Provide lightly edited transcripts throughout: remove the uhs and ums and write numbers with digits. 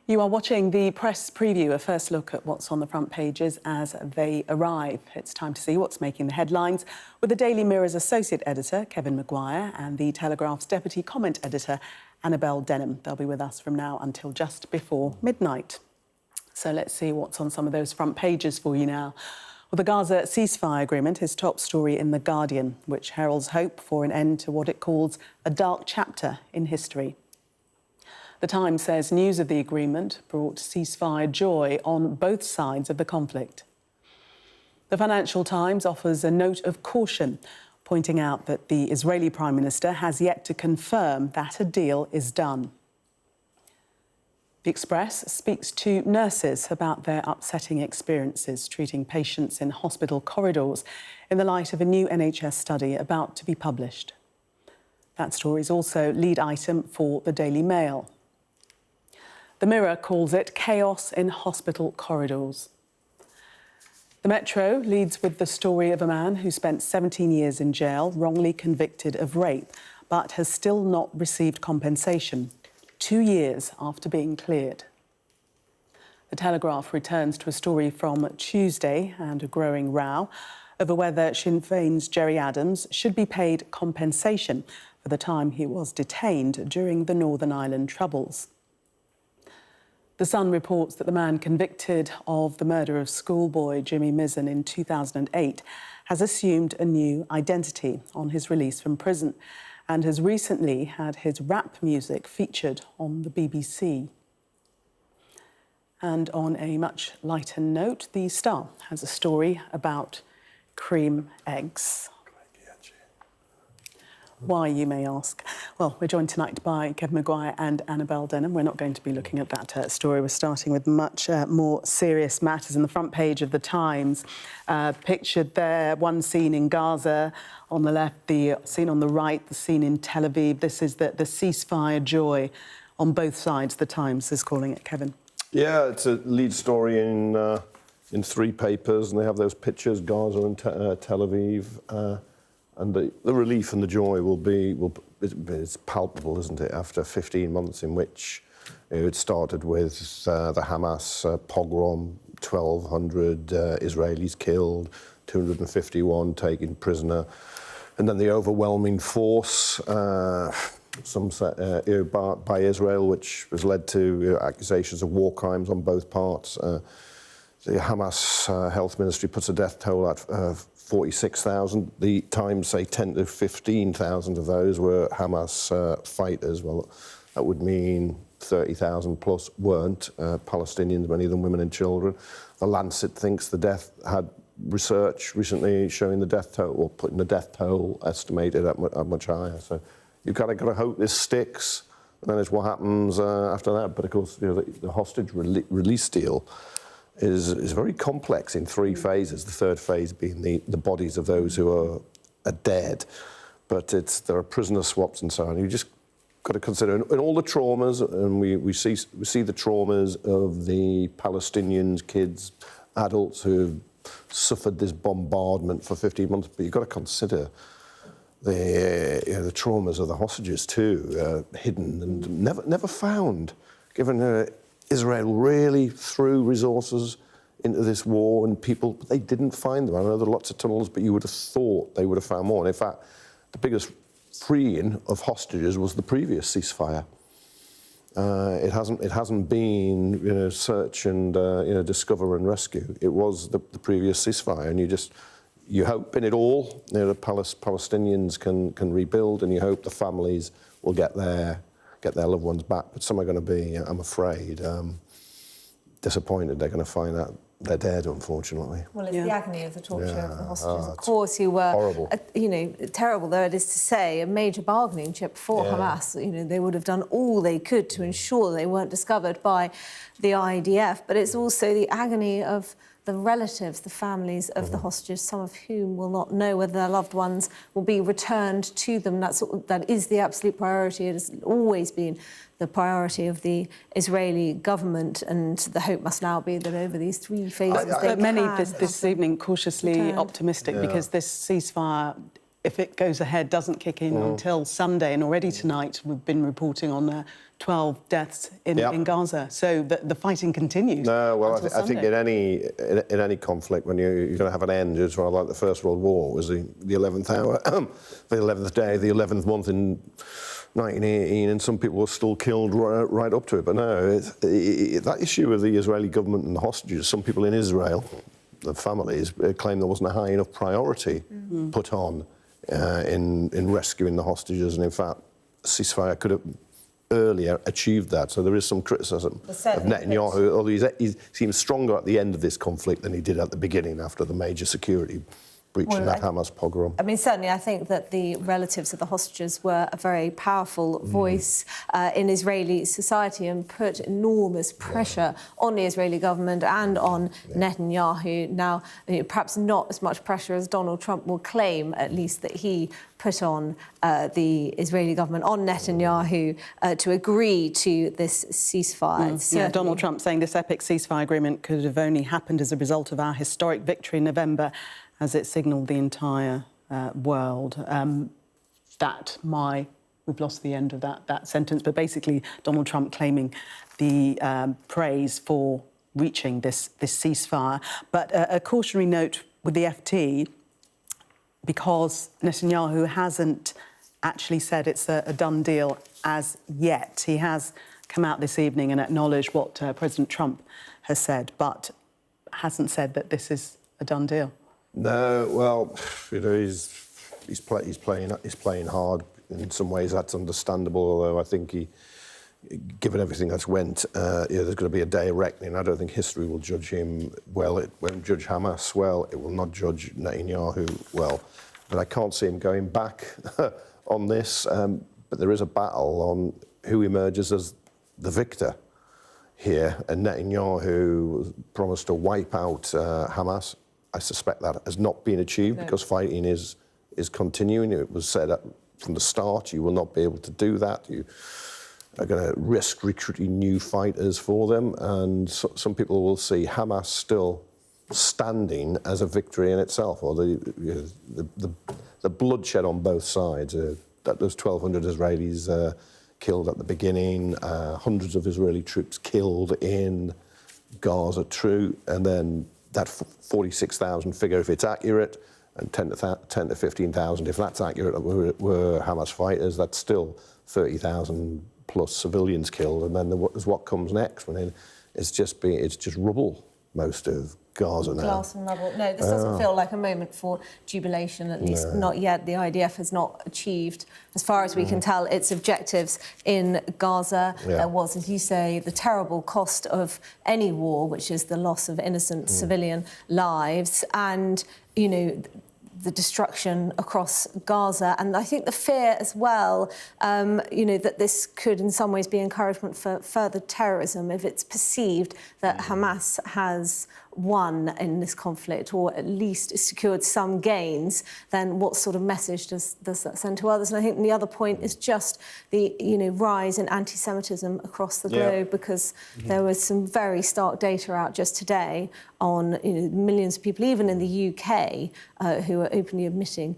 You are watching the press preview, a first look at what's on the front pages as they arrive. It's time to see what's making the headlines with the Daily Mirror's associate editor, Kevin Maguire, and the Telegraph's deputy comment editor, Annabel Denham. They'll be with us from now until just before midnight. So let's see what's on some of those front pages for you now. Well, the Gaza ceasefire agreement is top story in The Guardian, which heralds hope for an end to what it calls a dark chapter in history. The Times says news of the agreement brought ceasefire joy on both sides of the conflict. The Financial Times offers a note of caution, pointing out that the Israeli Prime Minister has yet to confirm that a deal is done. The Express speaks to nurses about their upsetting experiences treating patients in hospital corridors in the light of a new NHS study about to be published. That story is also lead item for the Daily Mail. The Mirror calls it chaos in hospital corridors. The Metro leads with the story of a man who spent 17 years in jail, wrongly convicted of rape, but has still not received compensation, 2 years after being cleared. The Telegraph returns to a story from Tuesday and a growing row over whether Sinn Féin's Gerry Adams should be paid compensation for the time he was detained during the Northern Ireland Troubles. The Sun reports that the man convicted of the murder of schoolboy Jimmy Mizzen in 2008 has assumed a new identity on his release from prison and has recently had his rap music featured on the BBC. And on a much lighter note, The Star has a story about cream eggs. Why, you may ask? Well, we're joined tonight by Kevin Maguire and Annabel Denham. We're not going to be looking at that story. We're starting with much more serious matters. In the front page of The Times, pictured there, one scene in Gaza, on the left, the scene on the right, the scene in Tel Aviv. This is the ceasefire joy on both sides, The Times is calling it, Kevin. Yeah, it's a lead story in 3 papers, and they have those pictures, Gaza and Tel Aviv. And the relief and the joy it's palpable, isn't it, after 15 months in which it started with the Hamas pogrom, 1,200 Israelis killed, 251 taken prisoner, and then the overwhelming force, by Israel, which has led to accusations of war crimes on both parts. The Hamas health ministry puts a death toll at 46,000. The Times say 10 to 15,000 of those were Hamas fighters. Well, that would mean 30,000 plus weren't Palestinians, many of them women and children. The Lancet thinks the death had research recently showing the death toll, or putting the death toll estimated at much higher. So you've got to hope this sticks, and then it's what happens after that. But of course, the hostage release deal is very complex in 3 phases, the third phase being the bodies of those who are dead. But there are prisoner swaps and so on. You just got to consider, and all the traumas, and we see the traumas of the Palestinians, kids, adults who have suffered this bombardment for 15 months, but you've got to consider the traumas of the hostages too, hidden and never found, given Israel really threw resources into this war and people, but they didn't find them. I know there are lots of tunnels, but you would have thought they would have found more. And in fact, the biggest freeing of hostages was the previous ceasefire. It hasn't been search and discover and rescue. It was the previous ceasefire, and you hope in it all the Palestinians can rebuild, and you hope the families will get their loved ones back, but some are going to be, I'm afraid, disappointed. They're going to find out they're dead, unfortunately. Well, it's the agony of the torture of the hostages, of course, who were, horrible. Terrible though it is to say, a major bargaining chip for Hamas. They would have done all they could to ensure they weren't discovered by the IDF, but it's also the agony of the relatives, the families of the hostages, some of whom will not know whether their loved ones will be returned to them. That is the absolute priority. It has always been the priority of the Israeli government, and the hope must now be that over these 3 phases... But many this evening cautiously optimistic because this ceasefire if it goes ahead, doesn't kick in until Sunday. And already tonight we've been reporting on 12 deaths in Gaza. So the fighting continues. No, well, I think Sunday. in any conflict, when you're going to have an end, it's rather like the First World War, was the 11th hour, the 11th day, the 11th month in 1918, and some people were still killed right up to it. But no, that issue of the Israeli government and the hostages, some people in Israel, the families, claim there wasn't a high enough priority put on in rescuing the hostages, and in fact, ceasefire could have earlier achieved that. So there is some criticism of Netanyahu, although he seems stronger at the end of this conflict than he did at the beginning after the major security breach in that Hamas pogrom. I mean, certainly I think that the relatives of the hostages were a very powerful voice in Israeli society and put enormous pressure on the Israeli government and on Netanyahu. Now, perhaps not as much pressure as Donald Trump will claim, at least, that he put on the Israeli government, on Netanyahu, to agree to this ceasefire. Yeah, Donald Trump saying this epic ceasefire agreement could have only happened as a result of our historic victory in November, as it signalled the entire world. We've lost the end of that sentence, but basically Donald Trump claiming the praise for reaching this ceasefire. But a cautionary note with the FT, because Netanyahu hasn't actually said it's a done deal as yet. He has come out this evening and acknowledged what President Trump has said, but hasn't said that this is a done deal. No, well, he's playing hard. In some ways, that's understandable. Although I think given everything that's went, there's going to be a day of reckoning. I don't think history will judge him well. It won't judge Hamas well. It will not judge Netanyahu well. But I can't see him going back on this. But there is a battle on who emerges as the victor here. And Netanyahu promised to wipe out Hamas. I suspect that has not been achieved because fighting is continuing. It was said from the start, you will not be able to do that. You are going to risk recruiting new fighters for them. And some people will see Hamas still standing as a victory in itself, or the bloodshed on both sides. That those 1,200 Israelis killed at the beginning, hundreds of Israeli troops killed in Gaza, true, and then that 46,000 figure, if it's accurate, and 10 to 15,000, if that's accurate, were Hamas fighters. That's still 30,000 plus civilians killed. And then there's what comes next. When it's just rubble, most of Gaza now. Glass and rubble. No, this doesn't feel like a moment for jubilation, at least not yet. The IDF has not achieved, as far as we can tell, its objectives in Gaza. There was, as you say, the terrible cost of any war, which is the loss of innocent civilian lives, and, the destruction across Gaza. And I think the fear as well, that this could in some ways be encouragement for further terrorism if it's perceived that Hamas has won in this conflict, or at least secured some gains, then what sort of message does that send to others? And I think the other point is just the rise in anti-Semitism across the globe, because there was some very stark data out just today on millions of people, even in the UK, who are openly admitting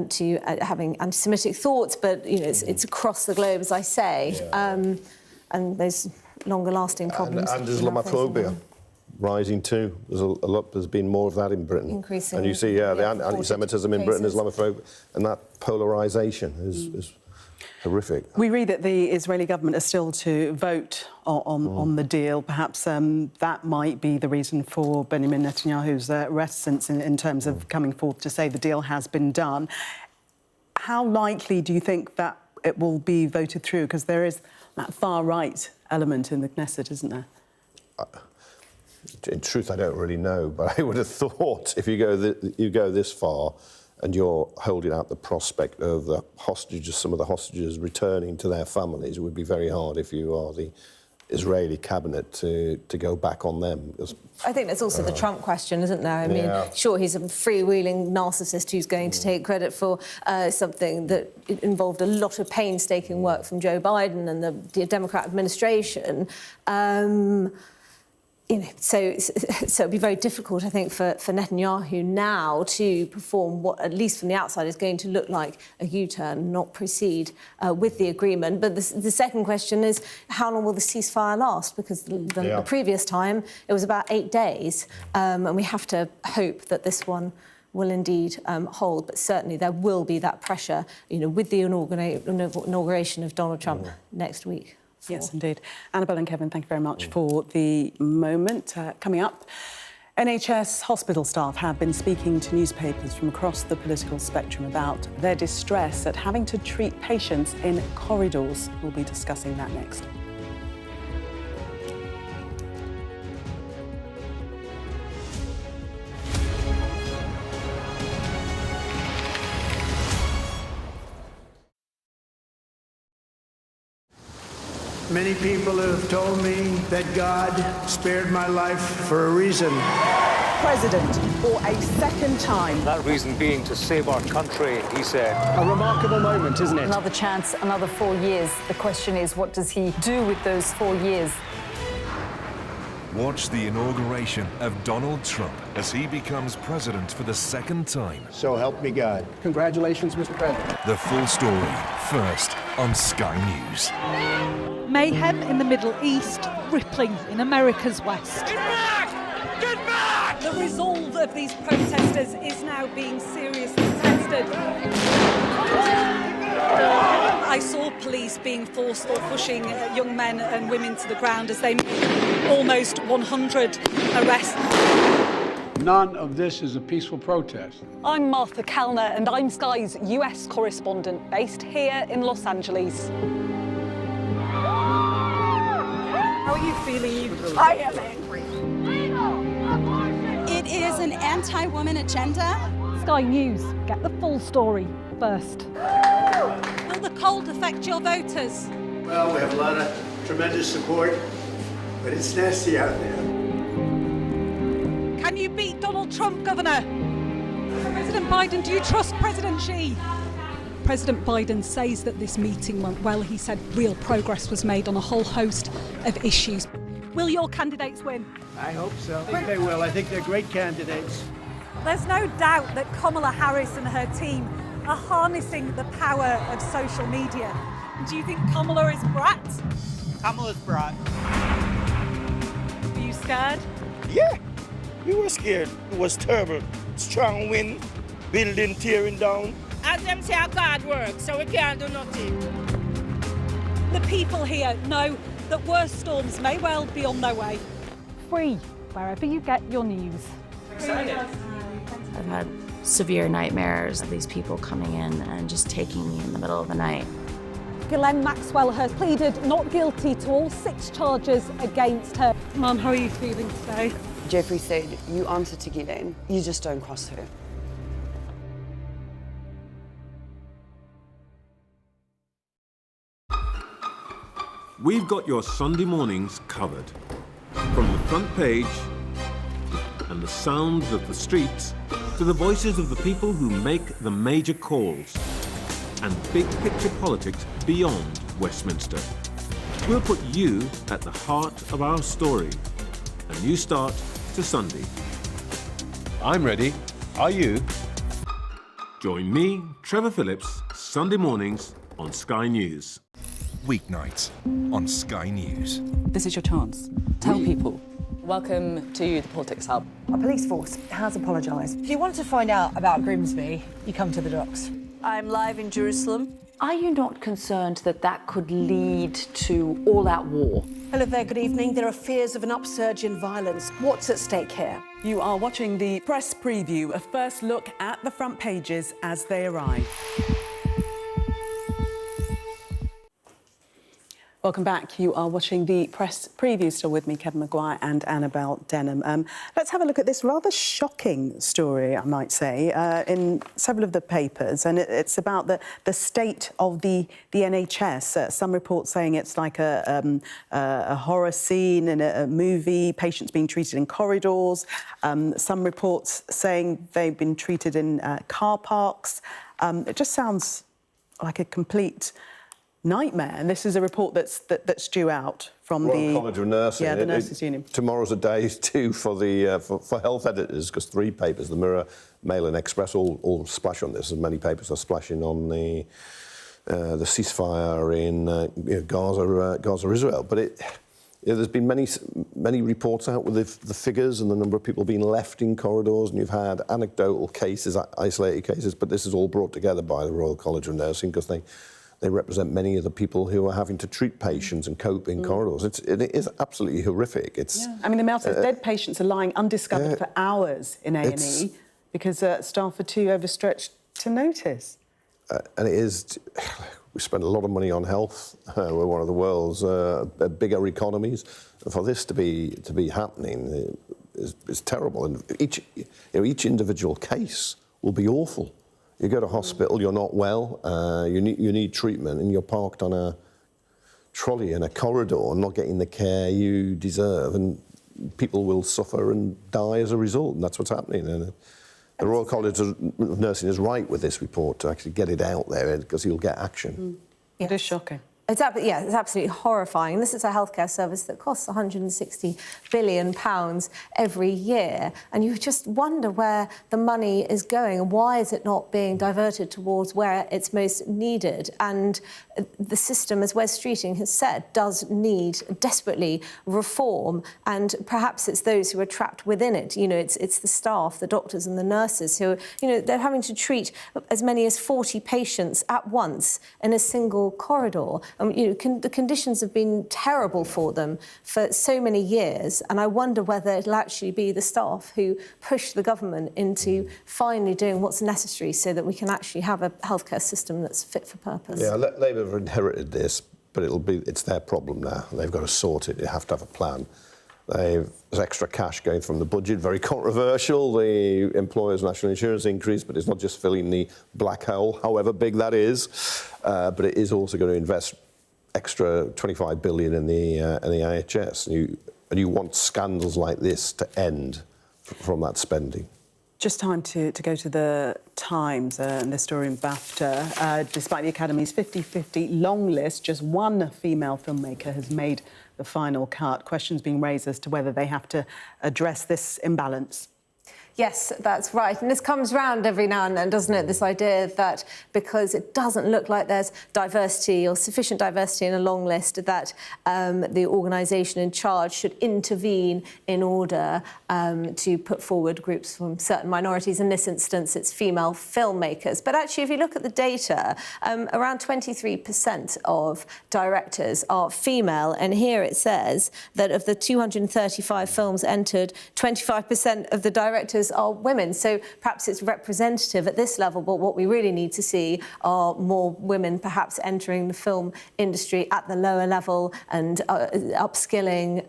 to having anti-Semitic thoughts, but it's across the globe, as I say, and there's longer-lasting problems. And Islamophobia rising too. There's been more of that in Britain. Increasing. And you see, the anti-Semitism in Britain, Islamophobia, and that polarisation is horrific. We read that the Israeli government is still to vote on the deal. Perhaps that might be the reason for Benjamin Netanyahu's reticence in terms of coming forth to say the deal has been done. How likely do you think that it will be voted through? Because there is that far-right element in the Knesset, isn't there? In truth, I don't really know, but I would have thought if you go this far and you're holding out the prospect of some of the hostages returning to their families, it would be very hard if you are the Israeli cabinet to go back on them. I think there's also the Trump question, isn't there? I mean, sure, he's a freewheeling narcissist who's going to take credit for something that involved a lot of painstaking work from Joe Biden and the Democrat administration. So it'd be very difficult, I think, for Netanyahu now to perform what, at least from the outside, is going to look like a U-turn, not proceed with the agreement. But the second question is, how long will the ceasefire last? Because the previous time, it was about 8 days. And we have to hope that this one will indeed hold. But certainly there will be that pressure, with the inauguration of Donald Trump next week. Yes, indeed. Annabel and Kevin, thank you very much for the moment. Coming up, NHS hospital staff have been speaking to newspapers from across the political spectrum about their distress at having to treat patients in corridors. We'll be discussing that next. Many people have told me that God spared my life for a reason. President for a second time. That reason being to save our country, he said. A remarkable moment, isn't it? Another chance, another 4 years. The question is, what does he do with those 4 years? Watch the inauguration of Donald Trump as he becomes president for the second time. So help me God. Congratulations, Mr. President. The full story, first on Sky News. Mayhem in the Middle East, rippling in America's West. Get back! Get back! The resolve of these protesters is now being seriously tested. I saw police being forced or pushing young men and women to the ground as they made almost 100 arrests. None of this is a peaceful protest. I'm Martha Kellner and I'm Sky's US correspondent based here in Los Angeles. How are you feeling? I am angry. It is an anti-woman agenda. Sky News, get the full story first. Will the cold affect your voters? Well, we have a lot of tremendous support, but it's nasty out there. Can you beat Donald Trump, Governor? President Biden, do you trust President Xi? President Biden says that this meeting went well. He said real progress was made on a whole host of issues. Will your candidates win? I hope so. I think they will. I think they're great candidates. There's no doubt that Kamala Harris and her team are harnessing the power of social media. Do you think Kamala is brat? Kamala's brat. Are you scared? Yeah, we were scared. It was terrible. Strong wind, building tearing down. As them say, our God works, so we can't do nothing. The people here know that worse storms may well be on their way. Free, wherever you get your news. Excited. I've had severe nightmares of these people coming in and just taking me in the middle of the night. Ghislaine Maxwell has pleaded not guilty to all 6 charges against her. Mum, how are you feeling today? Jeffrey said, you answer to Gillian, you just don't cross her. We've got your Sunday mornings covered. From the front page and the sounds of the streets to the voices of the people who make the major calls and big picture politics beyond Westminster. We'll put you at the heart of our story. A new start to Sunday. I'm ready. Are you? Join me, Trevor Phillips, Sunday mornings on Sky News. Weeknights on Sky News. This is your chance. Tell people. Welcome to the Politics Hub. Our police force has apologised. If you want to find out about Grimsby, you come to the docks. I'm live in Jerusalem. Are you not concerned that that could lead to all-out war? Hello there, good evening. There are fears of an upsurge in violence. What's at stake here? You are watching the press preview, a first look at the front pages as they arrive. Welcome back. You are watching the press preview. Still with me, Kevin Maguire and Annabel Denham. Let's have a look at this rather shocking story, I might say, in several of the papers. And it's about the state of the NHS. Some reports saying it's like a horror scene in a movie, patients being treated in corridors. Some reports saying they've been treated in car parks. It just sounds like a complete nightmare. And this is a report that's due out from Royal College of Nursing. Yeah, the Nurses Union. Tomorrow's a day too for health editors, because 3 papers, the Mirror, Mail and Express, all splash on this, and many papers are splashing on the ceasefire in Gaza, Israel. But there's been many reports out with the figures and the number of people being left in corridors, and you've had anecdotal cases, isolated cases, but this is all brought together by the Royal College of Nursing, because they represent many of the people who are having to treat patients and cope in corridors. It is absolutely horrific. I mean, the amount of dead patients are lying undiscovered for hours in A&E because staff are too overstretched to notice. And it is... We spend a lot of money on health. We're one of the world's bigger economies. And for this to be happening is terrible. And each individual case will be awful. You go to hospital, you're not well, you need treatment, and you're parked on a trolley in a corridor and not getting the care you deserve, and people will suffer and die as a result, and that's what's happening. And the Royal College of Nursing is right with this report to actually get it out there, because you'll get action. Yes. It is shocking. It's absolutely horrifying. This is a healthcare service that costs £160 billion every year, and you just wonder where the money is going and why is it not being diverted towards where it's most needed. And the system, as Wes Streeting has said, does need desperately reform, and perhaps it's those who are trapped within it. You know, it's the staff, the doctors and the nurses who, they're having to treat as many as 40 patients at once in a single corridor. The conditions have been terrible for them for so many years, and I wonder whether it'll actually be the staff who push the government into finally doing what's necessary so that we can actually have a healthcare system that's fit for purpose. Yeah, Labour have inherited this, but it's their problem now. They've got to sort it. They have to have a plan. There's extra cash going from the budget, very controversial. The employers' national insurance increase, but it's not just filling the black hole, however big that is, but it is also going to invest extra $25 billion in the NHS. And you want scandals like this to end from that spending. Just time to go to the Times and the story in BAFTA. Despite the Academy's 50-50 long list, just one female filmmaker has made the final cut. Questions being raised as to whether they have to address this imbalance. Yes, that's right. And this comes round every now and then, doesn't it? This idea that because it doesn't look like there's diversity or sufficient diversity in a long list, that the organisation in charge should intervene in order to put forward groups from certain minorities. In this instance, it's female filmmakers. But actually, if you look at the data, around 23% of directors are female. And here it says that of the 235 films entered, 25% of the directors are women. So perhaps it's representative at this level, but what we really need to see are more women perhaps entering the film industry at the lower level and upskilling,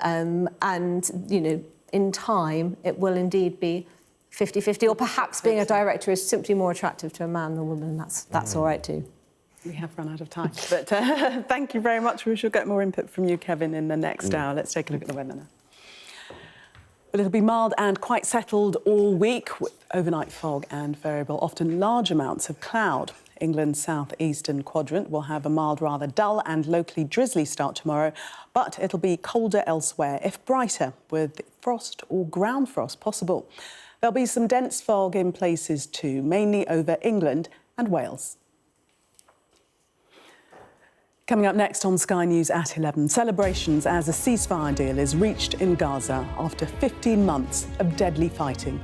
and, in time, it will indeed be 50-50, or perhaps being a director is simply more attractive to a man than a woman. That's all right too. We have run out of time, but thank you very much. We shall get more input from you, Kevin, in the next hour. Let's take a look at the weather now. Well, it'll be mild and quite settled all week, with overnight fog and variable, often large amounts of cloud. England's southeastern quadrant will have a mild, rather dull and locally drizzly start tomorrow, but it'll be colder elsewhere, if brighter, with frost or ground frost possible. There'll be some dense fog in places too, mainly over England and Wales. Coming up next on Sky News at 11, celebrations as a ceasefire deal is reached in Gaza after 15 months of deadly fighting.